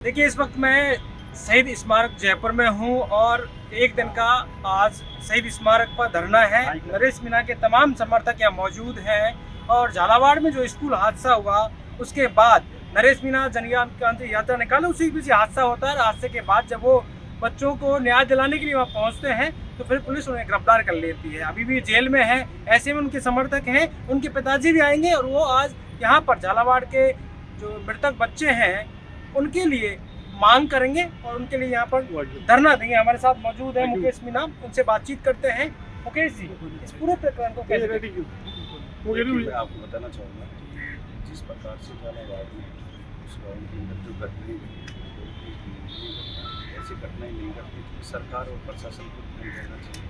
देखिए, इस वक्त मैं शहीद स्मारक जयपुर में हूँ और एक दिन का आज शहीद स्मारक पर धरना है। नरेश मीणा के तमाम समर्थक यहाँ मौजूद हैं और झालावाड़ में जो स्कूल हादसा हुआ उसके बाद नरेश मीणा जनक्रांति यात्रा निकाले, उसी बीच हादसा होता है। हादसे के बाद जब वो बच्चों को न्याय दिलाने के लिए वहाँ पहुँचते हैं तो फिर पुलिस उन्हें गिरफ्तार कर लेती है। अभी भी जेल में है। ऐसे में उनके समर्थक हैं, उनके पिताजी भी आएंगे और वो आज यहाँ पर झालावाड़ के जो मृतक बच्चे हैं उनके लिए मांग करेंगे और उनके लिए यहाँ पर धरना देंगे। हमारे साथ मौजूद है मुकेश मीणा, उनसे बातचीत करते हैं। मुकेश जी, इस पूरे प्रकरण को कैसे देखते हैं? मैं आपको बताना चाहूँगा कि जिस प्रकार से झालावाड़ में उस गाँव के अंदर जो घटनाएं ऐसी घटनाएं नहीं घटती, तो सरकार और प्रशासन को ध्यान देना चाहिए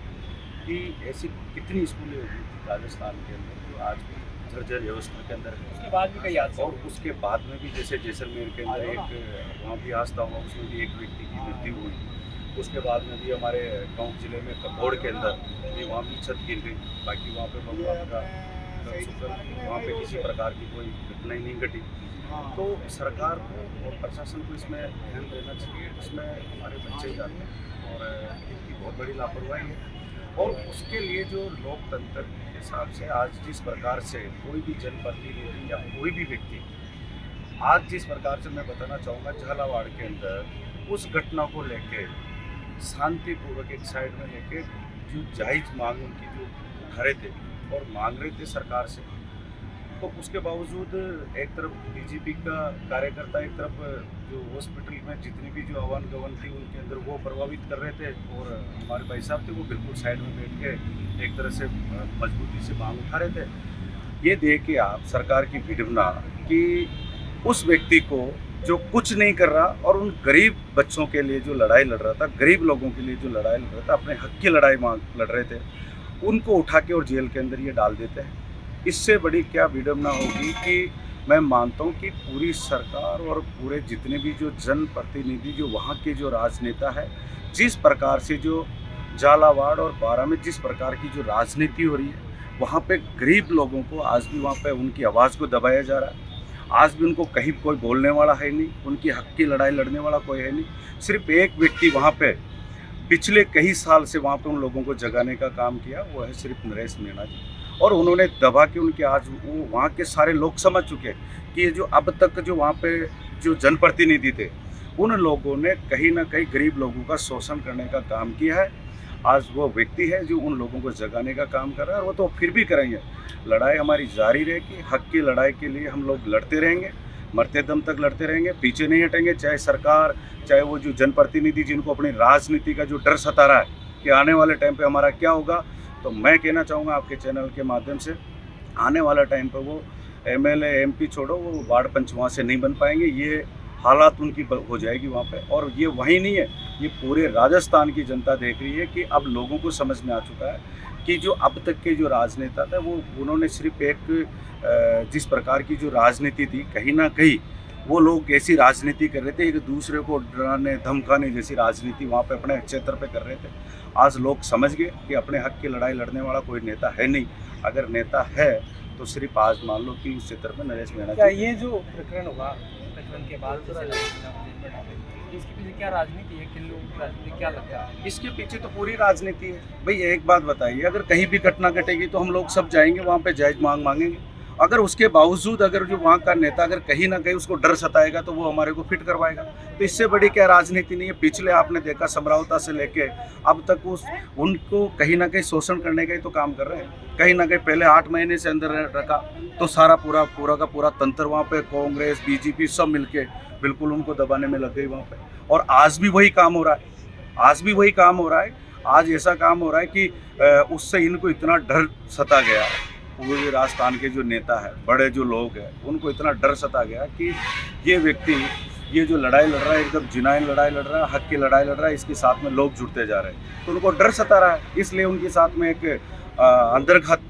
कि ऐसी कितनी स्कूलें होगी राजस्थान के अंदर जो आज भी जर्जर व्यवस्था के अंदर है। उसके बाद भी कई हादसे और उसके बाद में भी जैसे जैसलमेर के अंदर एक वहाँ भी हादसा हुआ, उसमें भी एक व्यक्ति की मृत्यु हुई। उसके बाद में भी हमारे गाँव जिले में कपौड़ के अंदर भी वहाँ भी छत गिर गई। बाकी वहाँ पे भगवान का शुक्र, वहाँ पे किसी प्रकार की कोई घटना ही नहीं घटी। तो सरकार को और प्रशासन को इसमें ध्यान देना चाहिए। इसमें हमारे बच्चे जाते हैं और इनकी बहुत बड़ी लापरवाही है। और उसके लिए जो लोकतंत्र के हिसाब से आज जिस प्रकार से कोई भी जनप्रतिनिधि या कोई भी व्यक्ति आज जिस प्रकार से मैं बताना चाहूँगा झालावाड़ के अंदर उस घटना को लेके शांतिपूर्वक एक साइड में लेके जो जायज़ मांग उनकी जो उठा रहे थे और मांग रहे थे सरकार से, तो उसके बावजूद एक तरफ बीजेपी का कार्यकर्ता, एक तरफ जो हॉस्पिटल में जितनी भी जो अवन गवन थी उनके अंदर वो प्रभावित कर रहे थे और हमारे भाई साहब थे वो बिल्कुल साइड में बैठ के एक तरह से मजबूती से मांग उठा रहे थे। ये देख के आप सरकार की विडंबना कि उस व्यक्ति को जो कुछ नहीं कर रहा और उन गरीब बच्चों के लिए जो लड़ाई लड़ रहा था, गरीब लोगों के लिए जो लड़ाई लड़ रहा था, अपने हक की लड़ाई लड़ रहे थे, उनको उठा के और जेल के अंदर ये डाल देते हैं। इससे बड़ी क्या विडंबना होगी कि मैं मानता हूँ कि पूरी सरकार और पूरे जितने भी जो जनप्रतिनिधि जो वहाँ के जो राजनेता है, जिस प्रकार से जो झालावाड़ और बारां में जिस प्रकार की जो राजनीति हो रही है, वहाँ पे गरीब लोगों को आज भी वहाँ पे उनकी आवाज़ को दबाया जा रहा है। आज भी उनको कहीं कोई बोलने वाला है नहीं, उनकी हक की लड़ाई लड़ने वाला कोई है नहीं। सिर्फ एक व्यक्ति वहाँ पे पिछले कई साल से वहाँ पे उन लोगों को जगाने का काम किया, वो है सिर्फ नरेश मीणा जी। और उन्होंने दबा के उनके आज वो वहाँ के सारे लोग समझ चुके हैं कि ये जो अब तक जो वहाँ पे जो जनप्रतिनिधि थे उन लोगों ने कहीं ना कहीं गरीब लोगों का शोषण करने का काम किया है। आज वो व्यक्ति है जो उन लोगों को जगाने का काम कर रहा है और वो तो फिर भी करेंगे। लड़ाई हमारी जारी रहेगी, हक की लड़ाई के लिए हम लोग लड़ते रहेंगे, मरते दम तक लड़ते रहेंगे, पीछे नहीं हटेंगे। चाहे सरकार, चाहे वो जो जनप्रतिनिधि जिनको अपनी राजनीति का जो डर सता रहा है कि आने वाले टाइम पे हमारा क्या होगा, तो मैं कहना चाहूँगा आपके चैनल के माध्यम से, आने वाला टाइम पे वो एमएलए एमपी छोड़ो, वो वार्ड पंच वहाँ से नहीं बन पाएंगे। ये हालात उनकी हो जाएगी वहाँ पे। और ये वही नहीं है, ये पूरे राजस्थान की जनता देख रही है कि अब लोगों को समझ में आ चुका है कि जो अब तक के जो राजनेता थे वो उन्होंने सिर्फ एक जिस प्रकार की जो राजनीति थी, कहीं ना कहीं वो लोग ऐसी राजनीति कर रहे थे, एक दूसरे को डराने धमकाने जैसी राजनीति वहाँ पे अपने क्षेत्र पे कर रहे थे। आज लोग समझ गए कि अपने हक की लड़ाई लड़ने वाला कोई नेता है नहीं। अगर नेता है तो सिर्फ आज मान लो कि उस क्षेत्र में नरेश मीणा। क्या ये जो प्रकरण हुआ, प्रकरण के बाद इसके पीछे क्या राजनीति है, किन लोगों की राजनीति, क्या लगता है? इसके पीछे तो पूरी राजनीति है। भाई एक बात बताइए, अगर कहीं भी घटना घटेगी तो हम लोग सब जाएंगे वहाँ पे, जायज मांग मांगेंगे। अगर उसके बावजूद अगर जो वहाँ का नेता अगर कहीं ना कहीं उसको डर सताएगा तो वो हमारे को फिट करवाएगा। तो इससे बड़ी क्या राजनीति नहीं है। पिछले आपने देखा समरावता से लेके अब तक उनको कहीं ना कहीं शोषण करने का ही तो काम कर रहे हैं। कहीं ना कहीं पहले 8 महीने से अंदर रखा तो सारा पूरा का पूरा तंत्र वहाँ पे कांग्रेस बीजेपी सब मिलके बिल्कुल उनको दबाने में लग गई वहाँ पे। और आज भी वही काम हो रहा है, आज भी वही काम हो रहा है। आज ऐसा काम हो रहा है कि उससे इनको इतना डर सता गया, पूरे राजस्थान के जो नेता है, बड़े जो लोग हैं, उनको इतना डर सता गया कि ये व्यक्ति ये जो लड़ाई लड़ रहा है एकदम जिनाइन लड़ाई लड़ रहा है, हक की लड़ाई लड़ रहा है, इसके साथ में लोग जुड़ते जा रहे हैं। तो उनको डर सता रहा है, इसलिए उनके साथ में एक अंतर्घात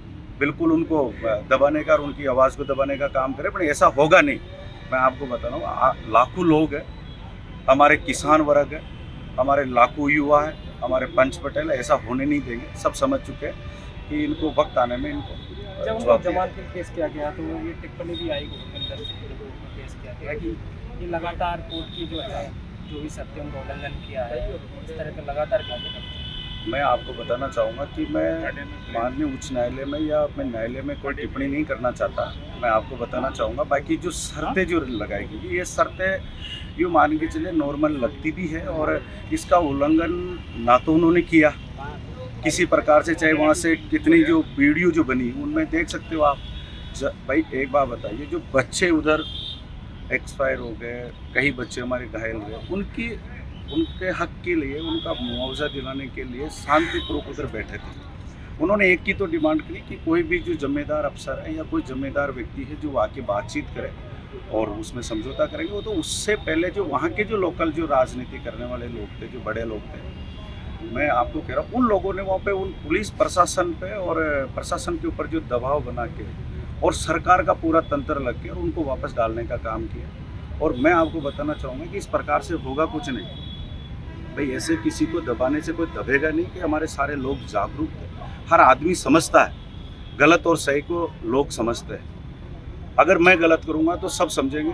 बिल्कुल उनको दबाने का और उनकी आवाज़ को दबाने का काम करे। पर ऐसा होगा नहीं। मैं आपको बता रहा हूँ, लाखों लोग हैं, हमारे किसान वर्ग है, हमारे लाखों युवा है, हमारे पंच पटेल है, ऐसा होने नहीं देंगे। सब समझ चुके हैं कि इनको वक्त आने में इनको जब उनको जमानत केस किया गया तो ये टिप्पणी भी आई गवर्नमेंट से केस किया गया कि ये लगातार कोर्ट की जो है जो भी शर्तें उनका उल्लंघन किया है, इस तरह का लगातार कार्य करते हैं। मैं आपको बताना चाहूँगा कि मैं माननीय उच्च न्यायालय में या अपने न्यायालय में कोई टिप्पणी नहीं करना चाहता। मैं आपको बताना चाहूँगा बाकी जो शर्तें जो लगाई गई ये शर्तें यूँ मान के चले नॉर्मल लगती भी है, और इसका उल्लंघन ना तो उन्होंने किया किसी प्रकार से, चाहे वहाँ से कितनी जो वीडियो जो बनी उनमें देख सकते हो आप। भाई एक बात बताइए, जो बच्चे उधर एक्सपायर हो गए, कई बच्चे हमारे घायल हुए, उनके हक के लिए, उनका मुआवजा दिलाने के लिए शांतिपूर्वक उधर बैठे थे। उन्होंने एक की तो डिमांड की कि कोई भी जो जिम्मेदार अफसर है या कोई जिम्मेदार व्यक्ति है जो आके बातचीत करे और उसमें समझौता करेंगे। वो तो उससे पहले जो वहाँ के जो लोकल जो राजनीति करने वाले लोग थे, जो बड़े लोग थे, मैं आपको कह रहा हूँ उन लोगों ने वहाँ पे उन पुलिस प्रशासन पे और प्रशासन के ऊपर जो दबाव बना के और सरकार का पूरा तंत्र लग के और उनको वापस डालने का काम किया। और मैं आपको बताना चाहूँगा कि इस प्रकार से होगा कुछ नहीं भाई, ऐसे किसी को दबाने से कोई दबेगा नहीं। कि हमारे सारे लोग जागरूक हैं, हर आदमी समझता है, गलत और सही को लोग समझते हैं। अगर मैं गलत करूँगा तो सब समझेंगे,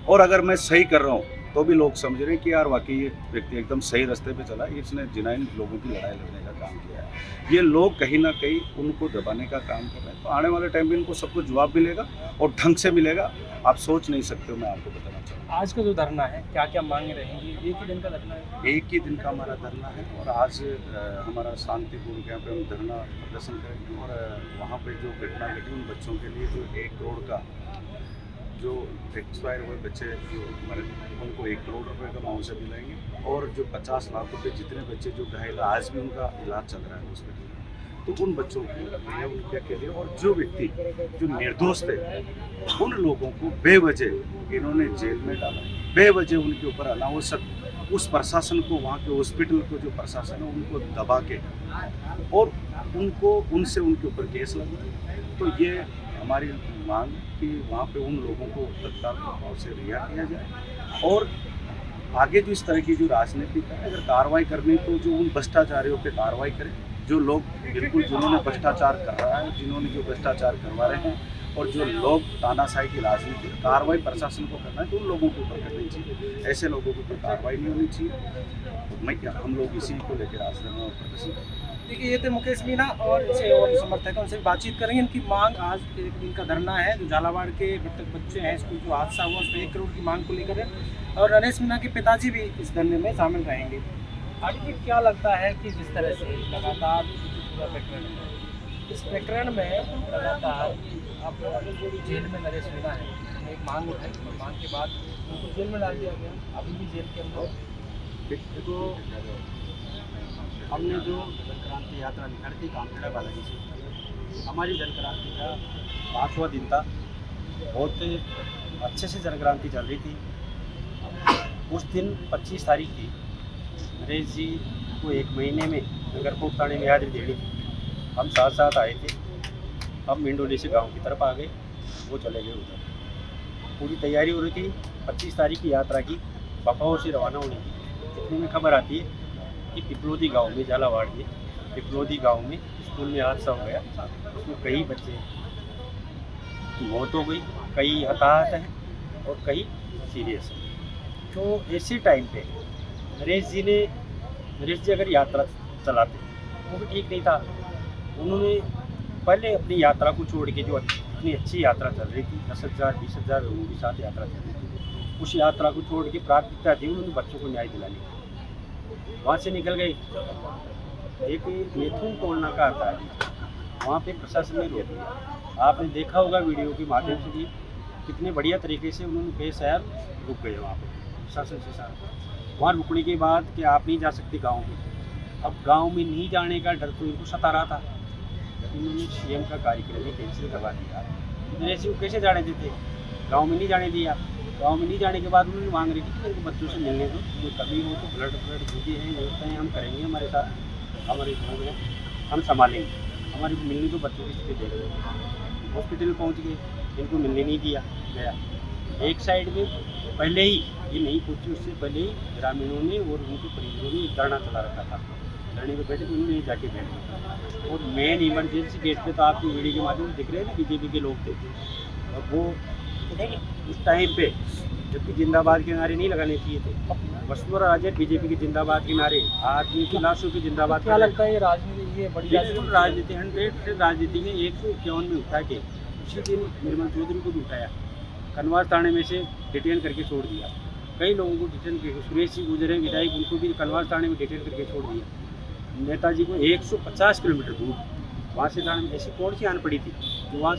और अगर मैं सही कर रहा हूँ तो भी लोग समझ रहे हैं कि यार वाकई ये व्यक्ति एकदम सही रास्ते पे चला, इसने जिनाइन लोगों की लड़ाई लड़ने का काम किया है। ये लोग कहीं ना कहीं उनको दबाने का काम कर रहे हैं, तो आने वाले टाइम में इनको सबको जवाब मिलेगा और ढंग से मिलेगा। आप सोच नहीं सकते हो। मैं आपको बताना चाहूँगा आज का जो धरना है क्या क्या मांगे रहेंगी? एक ही दिन का धरना है? एक ही दिन का हमारा धरना है, और आज हमारा शांतिपूर्ण यहाँ पे हम धरना प्रदर्शन करेंगे। और वहाँ पे जो घटना घटी उन बच्चों के लिए जो 1 करोड़ का जो एक्सपायर हुए बच्चे जो मरे, उनको 1 करोड़ रुपए का मुआवजा दिलाएंगे। और जो 50 लाख रुपए जितने बच्चे जो घायल आज भी उनका इलाज चल रहा है हॉस्पिटल में, तो उन बच्चों को उनके के लिए, और जो व्यक्ति जो निर्दोष थे उन लोगों को बेवजह इन्होंने जेल में डाला, बेवजह उनके ऊपर अनावश्यक उस प्रशासन को, वहाँ के हॉस्पिटल को जो प्रशासन है उनको दबा के और उनसे उनके ऊपर केस लगा। तो ये हमारी मांग कि वहाँ पे उन लोगों को तत्काल प्रभाव से रिहा किया जाए, और आगे जो इस तरह की जो राजनीति है अगर कार्रवाई करनी तो जो उन भ्रष्टाचारियों पे कार्रवाई करें, जो लोग बिल्कुल जिन्होंने भ्रष्टाचार कर रहा है, जिन्होंने जो भ्रष्टाचार करवा रहे हैं, और जो लोग तानाशाही की राजनीति कार्रवाई प्रशासन को करना है तो उन लोगों के ऊपर करनी चाहिए, ऐसे लोगों के ऊपर कार्रवाई नहीं होनी चाहिए। हम लोग इसी को लेकर आज धरना और प्रदर्शन करेंगे। देखिए, ये थे मुकेश मीणा और इनसे और समर्थक हैं, उनसे बातचीत करेंगे। इनकी मांग आज एक दिन का धरना है, जो झालावाड़ के मृतक बच्चे हैं, स्कूल जो हादसा हुआ उसमें 1 करोड़ की मांग को लेकर है, और नरेश मीणा के पिताजी भी इस धरने में शामिल रहेंगे। आगे क्या लगता है कि जिस तरह से लगातार पूरा प्रकरण है, इस प्रकरण में लगातार आप जेल में नरेश मीणा है, एक मांग उठाई और मांग के बाद उनको जेल में डाल दिया गया, अभी भी जेल के अंदर। तो हमने जो जन क्रांति यात्रा निकाली थी कामखेड़ा बालाजी से, हमारी जन क्रांति का 5वां दिन था। बहुत अच्छे से जन क्रांति चल रही थी। उस दिन 25 तारीख थी। नरेश जी को 1 महीने में नगरकोट थाने में हाजिरी देनी थी। हम साथ साथ आए थे। हम मिंडोली से गांव की तरफ आ गए, वो चले गए उधर। पूरी तैयारी हो रही थी 25 तारीख की यात्रा की, बपाओं से रवाना होने की। इतने में खबर आती है कि पिपलोदी गांव में, झालावाड़ के पिपलोदी गांव में स्कूल में हादसा हो गया। उसमें कई बच्चे की मौत हो गई, कई हताहत हैं और कई सीरियस हैं। तो इसी टाइम पे नरेश जी अगर यात्रा चलाते वो भी ठीक नहीं था। उन्होंने पहले अपनी यात्रा को छोड़ के, जो इतनी अच्छी यात्रा चल रही थी, 10,000 20,000 लोगों के साथ यात्रा चल रही थी, उस यात्रा को छोड़ के प्राथमिकता दी उन्होंने बच्चों को न्याय दिलाने की। वहाँ से निकल गए। एक मैथुन टोलना का आता है, वहाँ पे प्रशासन ने रोक दिया। आपने देखा होगा वीडियो के माध्यम से भी कितने बढ़िया तरीके से उन्होंने बेशहर रुक गए वहाँ पे प्रशासन से साथ। वहाँ रुकने के बाद कि आप नहीं जा सकते गाँव में। अब गाँव में नहीं जाने का डर तो इनको सता रहा था, लेकिन उन्होंने सीएम का कार्यक्रम ही कैंसिल करवा दिया। नरेश जी को कैसे जाने देते? गाँव में नहीं जाने दिया। गाँव में नहीं जाने के बाद उन्होंने मांग रही थी कि मेरे को बच्चों से मिलने दो, जो कमी हो तो ब्लड जो भी है व्यवस्थाएँ हम करेंगे, हमारे साथ हमारे लोग हैं, हम संभालेंगे, हमारे को मिलने दो, बच्चों की स्थिति देख रहे। हॉस्पिटल पहुँच गए, इनको मिलने नहीं दिया गया। एक साइड में पहले ही ये नहीं पहुँची, उससे पहले ही ग्रामीणों ने और उनके परिजनों ने धरना चला रखा था। धरने पर बैठे तो उन्होंने जाके बैठ गए। और मेन इमरजेंसी गेट पे तो आपको वीडियो के माध्यम से दिख रहे हैं ना, बीजेपी के लोग थे। और वो उस टाइम पे जबकि जिंदाबाद के नारे नहीं लगाने चाहिए थे। वसुंधरा राजे बीजेपी के जिंदाबाद के नारे आदमी की लाशों की जिंदाबाद क्या लगता है ये राजनीति, ये बड़ी बिल्कुल राजनीति 100% राजनीति है। 151 में उठा के उसी दिन निर्मल चौधरी को भी उठाया, कनवास थाने में से डिटेन करके छोड़ दिया। कई लोगों को डिटेन करके, सुरेश जी गुजरे विधायक, उनको भी कनवास थाने में डिटेन करके छोड़ दिया। नेताजी को 150 किलोमीटर दूर वहाँ से थाने में ऐसी कौन सी आन पड़ी थी जो वहाँ